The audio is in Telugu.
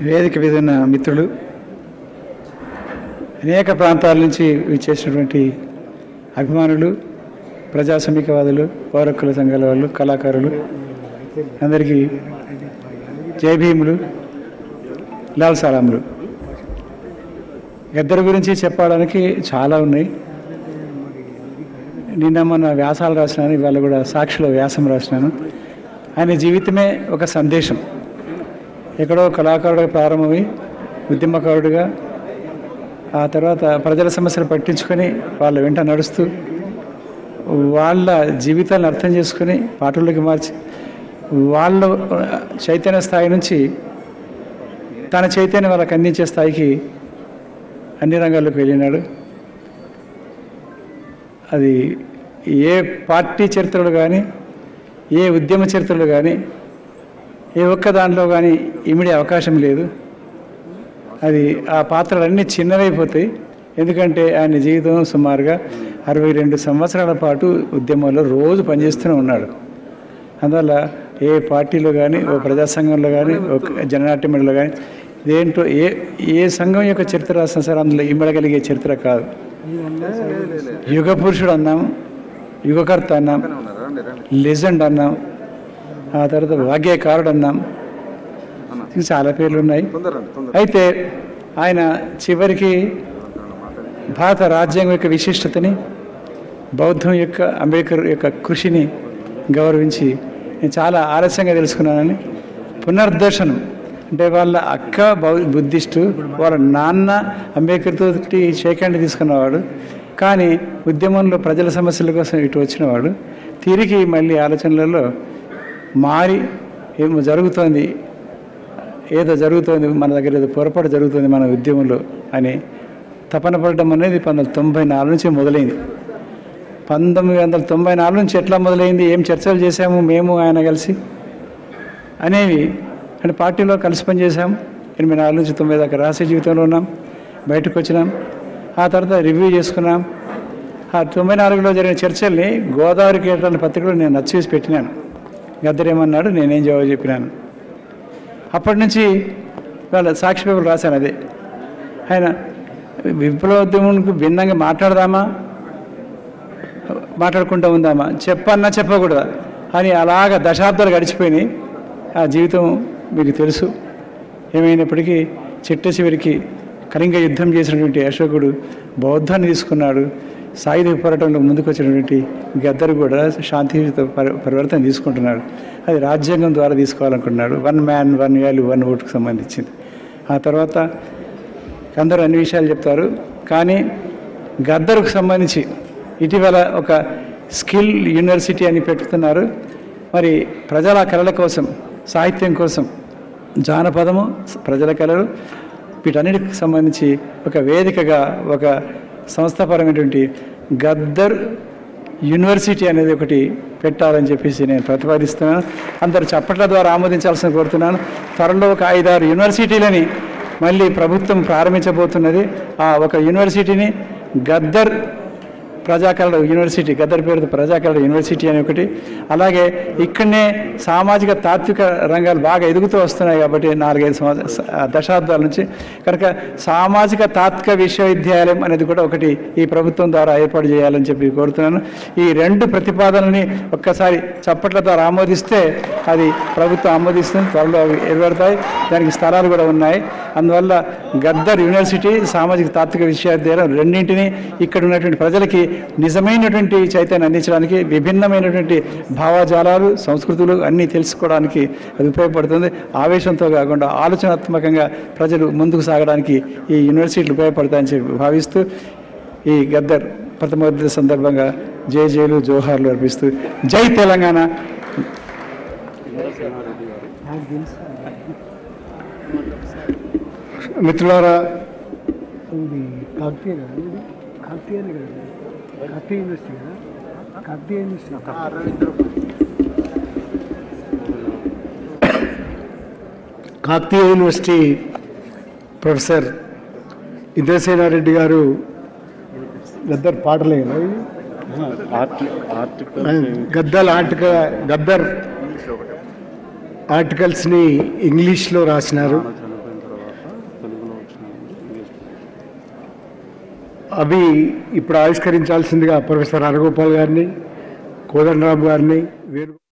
వేదిక మీద ఉన్న మిత్రులు, అనేక ప్రాంతాల నుంచి విచ్చేసినటువంటి అభిమానులు, ప్రజా సమీకవాదులు, పౌరకుల సంఘాల వాళ్ళు, కళాకారులు అందరికీ జై భీములు, లాల్ సలాములు. గద్దర్ గురించి చెప్పడానికి చాలా ఉన్నాయి. నిన్న మొన్న వ్యాసాలు రాసినాను, ఇవాళ కూడా సాక్షిలో వ్యాసం రాసినాను. ఆయన జీవితమే ఒక సందేశం. ఎక్కడో కళాకారుడిగా ప్రారంభమై ఉద్యమకారుడిగా, ఆ తర్వాత ప్రజల సమస్యలు పట్టించుకొని వాళ్ళ వెంట నడుస్తూ వాళ్ళ జీవితాలను అర్థం చేసుకొని పాటల్లోకి మార్చి వాళ్ళ చైతన్య స్థాయి నుంచి తన చైతన్యం వాళ్ళకి అందించే స్థాయికి అన్ని రంగాల్లోకి వెళ్ళినాడు. అది ఏ పార్టీ చరిత్రలు కానీ, ఏ ఉద్యమ చరిత్రలు కానీ, ఏ ఒక్క దాంట్లో కానీ ఇమిడే అవకాశం లేదు. అది ఆ పాత్రలన్నీ చిన్నవైపోతాయి. ఎందుకంటే ఆయన జీవితం సుమారుగా 62 సంవత్సరాల పాటు ఉద్యమంలో రోజు పనిచేస్తూనే ఉన్నాడు. అందువల్ల ఏ పార్టీలో కానీ, ఓ ప్రజా సంఘంలో కానీ, ఒక జననాట్య మండలిలో కానీ, దేంట్లో ఏ సంఘం యొక్క చరిత్ర రాసిన సరే అందులో ఇమ్మడగలిగే చరిత్ర కాదు. యుగ పురుషుడు అన్నాం, యుగకర్త అన్నాం, లెజెండ్ అన్నాం, ఆ తర్వాత భాగ్యకారుడు అన్నాం, చాలా పేర్లు ఉన్నాయి. అయితే ఆయన చివరికి భారత రాజ్యాంగం యొక్క విశిష్టతని, బౌద్ధం యొక్క, అంబేద్కర్ యొక్క కృషిని గౌరవించి నేను చాలా ఆలస్యంగా తెలుసుకున్నానని, పునర్దర్శనం అంటే వాళ్ళ అక్క బుద్ధిస్టు, వాళ్ళ నాన్న అంబేద్కర్ తోటి షేక్ హ్యాండ్ తీసుకున్నవాడు, కానీ ఉద్యమంలో ప్రజల సమస్యల కోసం ఇటు వచ్చినవాడు తిరిగి మళ్ళీ ఆలోచనలలో మారి ఏమో జరుగుతోంది, ఏదో జరుగుతోంది మన దగ్గర, ఏదో పొరపాటు జరుగుతుంది మన ఉద్యమంలో అని తపన పడడం అనేది 1994 నుంచి మొదలైంది. 1994 నుంచి ఎట్లా మొదలైంది, ఏం చర్చలు చేశాము మేము ఆయన కలిసి అనేవి, అంటే పార్టీలో కలిసి పనిచేసాం. 84 నుంచి 90 దాకా రహస్య జీవితంలో ఉన్నాం, బయటకు వచ్చినాం. ఆ తర్వాత రివ్యూ చేసుకున్నాం. ఆ 94లో జరిగిన చర్చల్ని గోదావరి కేటాల పత్రికలో నేను నచ్చేసి పెట్టినాను. గద్దర్ ఏమన్నాడు, నేనేం జవాబు చెప్పినాను. అప్పటి నుంచి వాళ్ళ సాక్షి పేపర్లు రాశాను. అదే ఆయన విప్లవోద్యమానికి భిన్నంగా మాట్లాడుకుంటూ ఉందామా, చెప్పన్నా చెప్పకూడదా అని అలాగ దశాబ్దాలు గడిచిపోయినాయి. ఆ జీవితం మీకు తెలుసు. ఏమైనప్పటికీ చిట్ట చివరికి కళింగ యుద్ధం చేసినటువంటి అశోకుడు బౌద్ధాన్ని తీసుకున్నాడు. సాయుధ పోరాటంలో ముందుకు వచ్చినటువంటి గద్దర్ కూడా శాంతియుత పరివర్తన తీసుకుంటున్నాడు. అది రాజ్యాంగం ద్వారా తీసుకోవాలనుకుంటున్నాడు. 1 మ్యాన్ 1 వాల్యూ 1 ఓటుకు సంబంధించింది. ఆ తర్వాత అందరూ అన్ని విషయాలు చెప్తారు, కానీ గద్దర్కు సంబంధించి ఇటీవల ఒక స్కిల్ యూనివర్సిటీ అని పెట్టుతున్నారు. మరి ప్రజల కళల కోసం, సాహిత్యం కోసం, జానపదము, ప్రజల కళలు, వీటన్నిటికి సంబంధించి ఒక వేదికగా ఒక సంస్థాపరమైనటువంటి గద్దర్ యూనివర్సిటీ అనేది ఒకటి పెట్టాలని చెప్పేసి నేను ప్రతిపాదిస్తున్నాను. అందరూ చప్పట్ల ద్వారా ఆమోదించాల్సిన కోరుతున్నాను. త్వరలో ఒక 5-6 యూనివర్సిటీలని మళ్ళీ ప్రభుత్వం ప్రారంభించబోతున్నది. ఆ ఒక యూనివర్సిటీని గద్దర్ ప్రజాకళ యూనివర్సిటీ, గద్దర్ పేరుతో ప్రజాకళ యూనివర్సిటీ అని ఒకటి, అలాగే ఇక్కడనే సామాజిక తాత్విక రంగాలు బాగా ఎదుగుతూ వస్తున్నాయి కాబట్టి 4-5 దశాబ్దాల నుంచి, కనుక సామాజిక తాత్విక విశ్వవిద్యాలయం అనేది కూడా ఒకటి ఈ ప్రభుత్వం ద్వారా ఏర్పాటు చేయాలని చెప్పి కోరుతున్నాను. ఈ 2 ప్రతిపాదనని ఒక్కసారి చప్పట్ల ద్వారా ఆమోదిస్తే అది ప్రభుత్వం ఆమోదిస్తుంది, త్వరలో అవి ఏర్పడతాయి. దానికి స్థలాలు కూడా ఉన్నాయి. అందువల్ల గద్దర్ యూనివర్సిటీ, సామాజిక తాత్విక విశ్వవిద్యాలయం రెండింటినీ ఇక్కడ ఉన్నటువంటి ప్రజలకి నిజమైనటువంటి చైతన్యం అందించడానికి, విభిన్నమైనటువంటి భావజాలాలు, సంస్కృతులు అన్నీ తెలుసుకోవడానికి అది ఉపయోగపడుతుంది. ఆవేశంతో కాకుండా ఆలోచనాత్మకంగా ప్రజలు ముందుకు సాగడానికి ఈ యూనివర్సిటీలు ఉపయోగపడతాయని చెప్పి భావిస్తూ ఈ గద్దర్ ప్రథమ వర్ధంతి సందర్భంగా జైలు జోహార్లు అర్పిస్తూ జై తెలంగాణ. మిత్రులారా, కాకతీయ యూనివర్సిటీ ప్రొఫెసర్ ఇంద్రసేనారెడ్డి గారు గద్దర్ పాటలే గద్దర్ ఆర్టికల్స్ని ఇంగ్లీష్లో రాసినారు. అవి ఇప్పుడు ఆవిష్కరించాల్సిందిగా ప్రొఫెసర్ హరగోపాల్ గారిని, కోదండరామ్ గారిని, వేణు